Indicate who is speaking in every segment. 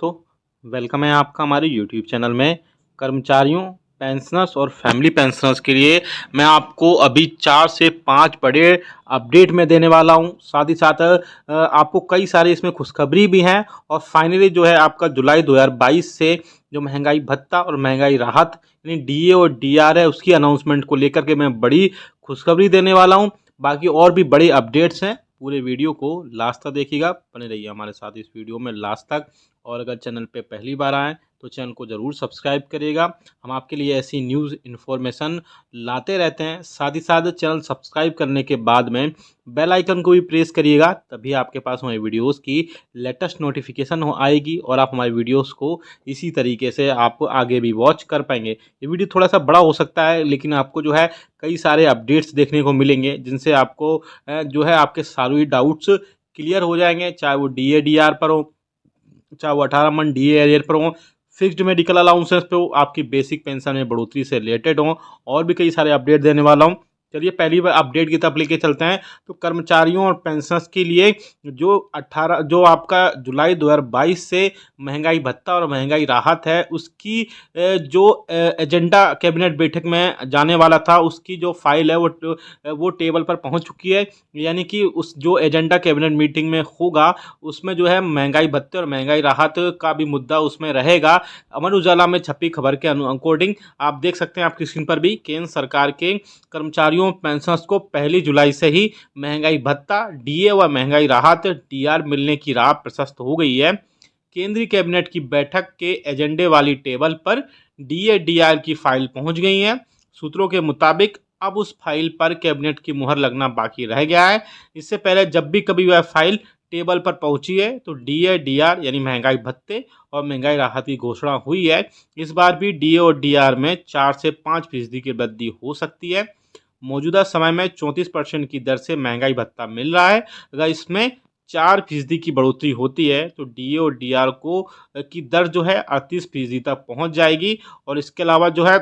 Speaker 1: दोस्तों, वेलकम है आपका हमारे यूट्यूब चैनल में। कर्मचारियों, पेंशनर्स और फैमिली पेंशनर्स के लिए मैं आपको अभी 4 से 5 बड़े अपडेट में देने वाला हूं। साथ ही साथ आपको कई सारे इसमें खुशखबरी भी हैं और फाइनली जो है आपका जुलाई 2022 से जो महंगाई भत्ता और महंगाई राहत यानी डीए और डीआर है उसकी अनाउंसमेंट को लेकर के मैं बड़ी खुशखबरी देने वाला हूं। बाकी और भी बड़े अपडेट्स हैं। पूरे वीडियो को लास्ट तक देखिएगा, बने रहिए हमारे साथ इस वीडियो में लास्ट तक। और अगर चैनल पे पहली बार आएँ तो चैनल को ज़रूर सब्सक्राइब करिएगा। हम आपके लिए ऐसी न्यूज़ इन्फॉर्मेशन लाते रहते हैं। साथ ही साथ चैनल सब्सक्राइब करने के बाद में बेल आइकन को भी प्रेस करिएगा, तभी आपके पास हमारी वीडियोस की लेटेस्ट नोटिफिकेशन हो आएगी और आप हमारी वीडियोस को इसी तरीके से आप आगे भी वॉच कर पाएंगे। ये वीडियो थोड़ा सा बड़ा हो सकता है, लेकिन आपको जो है कई सारे अपडेट्स देखने को मिलेंगे जिनसे आपको जो है आपके सारे डाउट्स क्लियर हो जाएंगे, चाहे वो डीए डीआर पर हो, चाहे वो 18 मंथ डीए एरियर पर हो, फिक्स्ड मेडिकल अलाउंसेस पे हो, आपकी बेसिक पेंशन में बढ़ोतरी से रिलेटेड हो, और भी कई सारे अपडेट देने वाला हूँ। चलिए पहली बार अपडेट की तरफ लेके चलते हैं। तो कर्मचारियों और पेंशनर्स के लिए जो आपका जुलाई 2022 से महंगाई भत्ता और महंगाई राहत है उसकी जो एजेंडा कैबिनेट बैठक में जाने वाला था उसकी जो फाइल है वो टेबल पर पहुंच चुकी है। यानी कि उस जो एजेंडा कैबिनेट मीटिंग में होगा उसमें जो है महंगाई भत्ते और महंगाई राहत का भी मुद्दा उसमें रहेगा। अमर उजाला में छपी खबर के अकॉर्डिंग आप देख सकते हैं आपकी स्क्रीन पर भी, केंद्र सरकार के कर्मचारियों पेंशनर्स को 1 जुलाई से ही महंगाई भत्ता, डीए व महंगाई राहत डीआर मिलने की राह प्रशस्त हो गई है। केंद्रीय कैबिनेट की बैठक के एजेंडे वाली टेबल पर डीए डीआर की फाइल पहुंच गई है। सूत्रों के मुताबिक अब उस फाइल पर कैबिनेट की मुहर लगना बाकी रह गया है। इससे पहले जब भी कभी वह फाइल टेबल पर पहुंची है तो डीए डीआर यानी महंगाई भत्ते और महंगाई राहत की घोषणा हुई है। इस बार भी डीए और डीआर में 4 से 5% की वृद्धि हो सकती है। मौजूदा समय में 34% की दर से महंगाई भत्ता मिल रहा है। अगर इसमें 4% की बढ़ोतरी होती है तो डीए और डीआर को की दर जो है 38% तक पहुंच जाएगी। और इसके अलावा जो है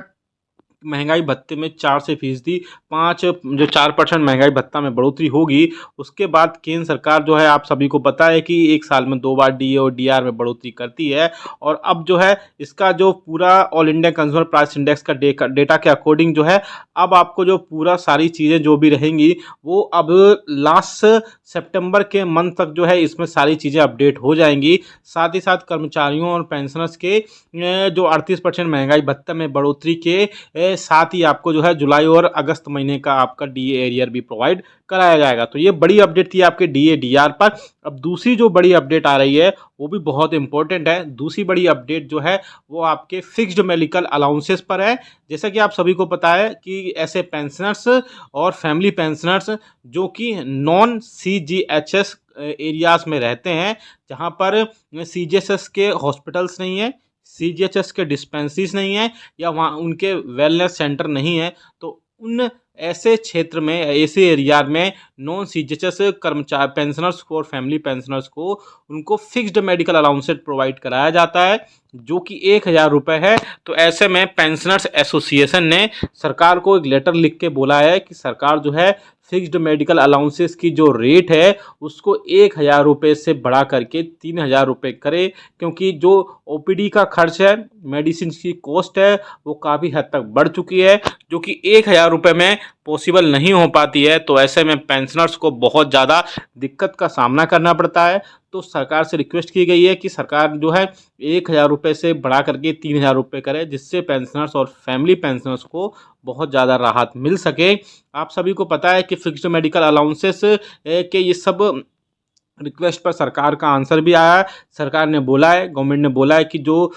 Speaker 1: महंगाई भत्ते में 4 से फीसदी 5 जो 4% महंगाई भत्ता में बढ़ोतरी होगी। उसके बाद केंद्र सरकार जो है आप सभी को पता है कि 1 साल में 2 बार डीए और डीआर में बढ़ोतरी करती है। और अब जो है इसका जो पूरा all India consumer price index का डेटा के अकॉर्डिंग जो है अब आपको जो पूरा सारी चीज़ें जो भी रहेंगी वो अब लास्ट सितंबर के मंथ तक जो है इसमें सारी चीज़ें अपडेट हो जाएंगी। साथ ही साथ कर्मचारियों और पेंशनर्स के जो 38% महंगाई भत्ता में बढ़ोतरी के साथ ही आपको जो है जुलाई और अगस्त महीने का आपका डीए एरियर भी प्रोवाइड कराया जाएगा। तो ये बड़ी अपडेट थी आपके डीए डीआर पर। अब दूसरी जो बड़ी अपडेट आ रही है वो भी बहुत इंपॉर्टेंट है। दूसरी बड़ी अपडेट जो है वो आपके फिक्स्ड मेडिकल अलाउंसेस पर है। जैसा कि आप सभी को पता है कि ऐसे पेंशनर्स और फैमिली पेंशनर्स जो कि नॉन सीजीएचएस एरियाज में रहते हैं, जहां पर सीजीएचएस के हॉस्पिटल्स नहीं है, सीजीएचएस के डिस्पेंसरीज नहीं है या वहाँ उनके वेलनेस सेंटर नहीं है, तो उन ऐसे क्षेत्र में ऐसे एरिया में नॉन सीजीएचएस कर्मचारी पेंशनर्स को और फैमिली पेंशनर्स को उनको फिक्स्ड मेडिकल अलाउंसेस प्रोवाइड कराया जाता है जो कि 1,000 रुपये है। तो ऐसे में पेंशनर्स एसोसिएशन ने सरकार को एक लेटर लिख के बोला है कि सरकार जो है फिक्स्ड मेडिकल अलाउंसेस की जो रेट है उसको 1,000 रुपये से बढ़ा करके 3,000 रुपये करे, क्योंकि जो ओपीडी का खर्च है, मेडिसिन की कॉस्ट है, वो काफ़ी हद तक बढ़ चुकी है जो कि 1,000 रुपये में पॉसिबल नहीं हो पाती है। तो ऐसे में पेंशनर्स को बहुत ज़्यादा दिक्कत का सामना करना पड़ता है। तो सरकार से रिक्वेस्ट की गई है कि सरकार जो है 1,000 रुपये से बढ़ा करके 3,000 रुपये करे, जिससे पेंशनर्स और फैमिली पेंशनर्स को बहुत ज़्यादा राहत मिल सके। आप सभी को पता है कि फिक्स्ड मेडिकल अलाउंसेस के ये सब रिक्वेस्ट पर सरकार का आंसर भी आया है। सरकार ने बोला है, गवर्नमेंट ने बोला है कि जो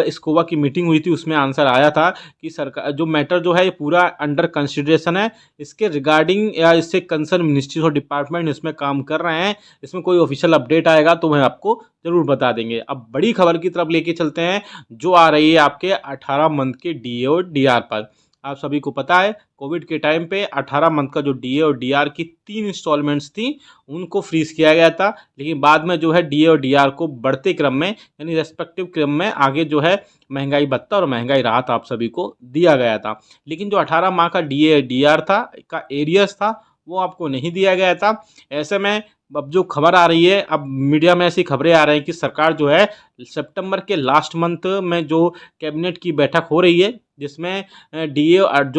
Speaker 1: स्कोवा की मीटिंग हुई थी उसमें आंसर आया था कि सरकार जो मैटर जो है ये पूरा अंडर कंसिडरेशन है। इसके रिगार्डिंग या इससे कंसर्न मिनिस्ट्री और डिपार्टमेंट इसमें काम कर रहे हैं। इसमें कोई ऑफिशियल अपडेट आएगा तो वह आपको ज़रूर बता देंगे। अब बड़ी खबर की तरफ लेके चलते हैं जो आ रही है आपके 18 मंथ के डीए और डीआर पर। आप सभी को पता है कोविड के टाइम पे 18 मंथ का जो डीए और डीआर की 3 इंस्टॉलमेंट्स थी उनको फ्रीज किया गया था, लेकिन बाद में जो है डीए और डीआर को बढ़ते क्रम में यानी रेस्पेक्टिव क्रम में आगे जो है महंगाई भत्ता और महंगाई राहत आप सभी को दिया गया था। लेकिन जो 18 माह का डीए डीआर था का एरियर्स था वो आपको नहीं दिया गया था। ऐसे में अब जो खबर आ रही है, अब मीडिया में ऐसी खबरें आ रही हैं कि सरकार जो है सितंबर के लास्ट मंथ में जो कैबिनेट की बैठक हो रही है, जिसमें डीए और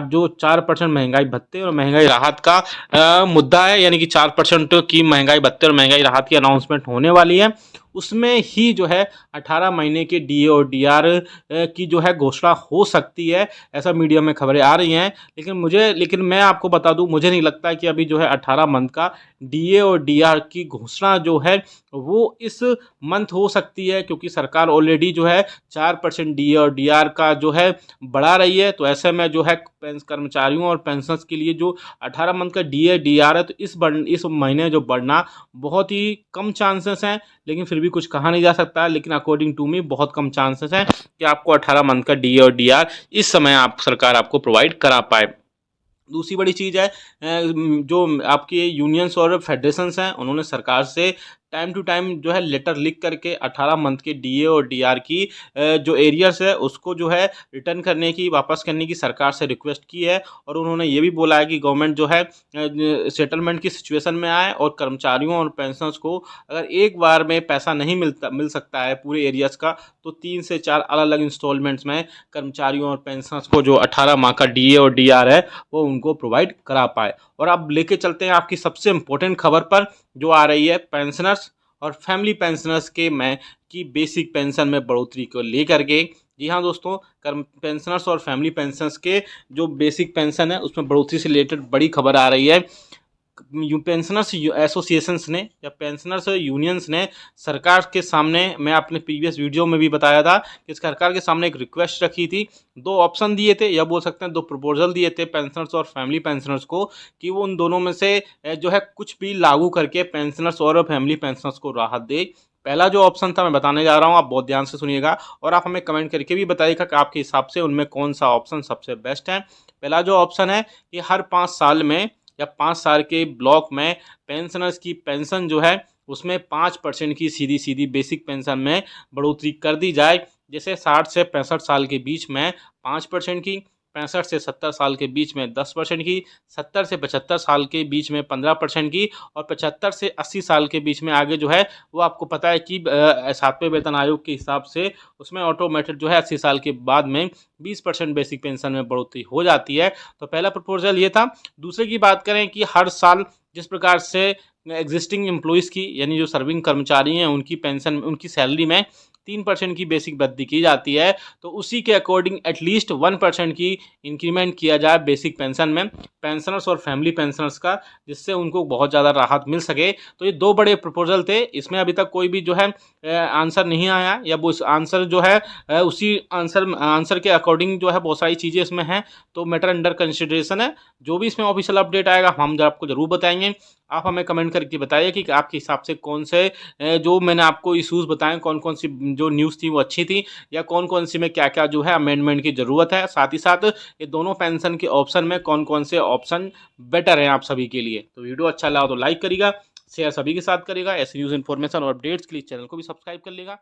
Speaker 1: जो 4% महंगाई भत्ते और महंगाई राहत का मुद्दा है, यानी कि 4% की महंगाई भत्ते और महंगाई राहत की अनाउंसमेंट होने वाली है, उसमें ही जो है 18 महीने के डीए और डीआर की जो है घोषणा हो सकती है। ऐसा मीडिया में खबरें आ रही हैं, लेकिन मैं आपको बता दूं, मुझे नहीं लगता कि अभी जो है 18 मंथ का डीए और डीआर की घोषणा जो है वो इस मंथ हो सकती है, क्योंकि सरकार ऑलरेडी जो है 4% डीए और डीआर का जो है बढ़ा रही है। तो ऐसे में जो है कर्मचारियों और पेंशनर्स के लिए जो 18 मंथ का डीए डीआर है, तो इस महीने जो बढ़ना बहुत ही कम चांसेस हैं, लेकिन फिर भी कुछ कहा नहीं जा सकता। लेकिन अकॉर्डिंग टू मी बहुत कम चांसेस हैं कि आपको 18 मंथ का डीए और डीआर इस समय सरकार आपको प्रोवाइड करा पाए। दूसरी बड़ी चीज़ है, जो आपके यूनियंस और फेडरेशंस हैं, उन्होंने सरकार से टाइम टू टाइम जो है लेटर लिख करके 18 मंथ के डीए और डीआर की जो एरियर्स है उसको जो है रिटर्न करने की, वापस करने की सरकार से रिक्वेस्ट की है। और उन्होंने ये भी बोला है कि गवर्नमेंट जो है सेटलमेंट की सिचुएशन में आए, और कर्मचारियों और पेंशनर्स को अगर एक बार में पैसा नहीं मिल सकता है पूरे एरियर्स का, तो 3 से 4 अलग अलग इंस्टॉलमेंट्स में कर्मचारियों और पेंशनर्स को जो 18 माह का डीए और डीआर है वो उनको प्रोवाइड करा पाए। और अब लेके चलते हैं आपकी सबसे इम्पोर्टेंट खबर पर, जो आ रही है पेंशनर्स और फैमिली पेंशनर्स की बेसिक पेंशन में बढ़ोतरी को लेकर के। जी हाँ दोस्तों, पेंशनर्स और फैमिली पेंशनर्स के जो बेसिक पेंशन है उसमें बढ़ोतरी से रिलेटेड बड़ी खबर आ रही है। पेंशनर्स एसोसिएशंस ने या पेंशनर्स यूनियंस ने सरकार के सामने, मैं अपने प्रीवियस वीडियो में भी बताया था कि सरकार के सामने एक रिक्वेस्ट रखी थी, 2 ऑप्शन दिए थे, या बोल सकते हैं 2 प्रपोजल दिए थे पेंशनर्स और फैमिली पेंशनर्स को, कि वो उन दोनों में से जो है कुछ भी लागू करके पेंशनर्स और फैमिली पेंशनर्स को राहत दे। पहला जो ऑप्शन था मैं बताने जा रहा हूँ, आप बहुत ध्यान से सुनिएगा और आप हमें कमेंट करके भी बताइएगा कि आपके हिसाब से उनमें कौन सा ऑप्शन सबसे बेस्ट है। पहला जो ऑप्शन है कि हर 5 साल में या 5 साल के ब्लॉक में पेंशनर्स की पेंशन जो है उसमें 5% की सीधी सीधी बेसिक पेंशन में बढ़ोतरी कर दी जाए। जैसे 60 से 65 साल के बीच में 5% की, 65 से 70 साल के बीच में 10% की, 70 से 75 साल के बीच में 15% की, और 75 से 80 साल के बीच में आगे जो है वो आपको पता है कि 7वें वेतन आयोग के हिसाब से उसमें ऑटोमेटेड जो है 80 साल के बाद में 20% बेसिक पेंशन में बढ़ोतरी हो जाती है। तो पहला प्रपोजल ये था। दूसरे की बात करें कि हर साल जिस प्रकार से एग्जिस्टिंग एम्प्लॉइज़ की, यानी जो सर्विंग कर्मचारी हैं, उनकी पेंशन, उनकी सैलरी में 3% की बेसिक वृद्धि की जाती है, तो उसी के अकॉर्डिंग एटलीस्ट 1% की इंक्रीमेंट किया जाए बेसिक पेंशन में पेंशनर्स और फैमिली पेंशनर्स का, जिससे उनको बहुत ज़्यादा राहत मिल सके। तो ये 2 बड़े प्रपोजल थे, इसमें अभी तक कोई भी जो है आंसर नहीं आया, या वो आंसर जो है उसी आंसर के अकॉर्डिंग जो है बहुत सारी चीज़ें इसमें हैं, तो मैटर अंडर कंसिडरेशन है। जो भी इसमें ऑफिशियल अपडेट आएगा हम आपको ज़रूर बताएंगे। आप हमें कमेंट करके बताइए कि आपके हिसाब से कौन से जो मैंने आपको इश्यूज़ बताए, कौन कौन सी जो न्यूज़ थी वो अच्छी थी, या कौन कौन सी में क्या क्या जो है अमेंडमेंट की ज़रूरत है। साथ ही साथ ये दोनों पेंशन के ऑप्शन में कौन कौन से ऑप्शन बेटर हैं आप सभी के लिए। तो वीडियो अच्छा लगा तो लाइक करिएगा, शेयर सभी के साथ करिएगा। ऐसे न्यूज़ इन्फॉर्मेशन और अपडेट्स के लिए चैनल को भी सब्सक्राइब कर लेगा।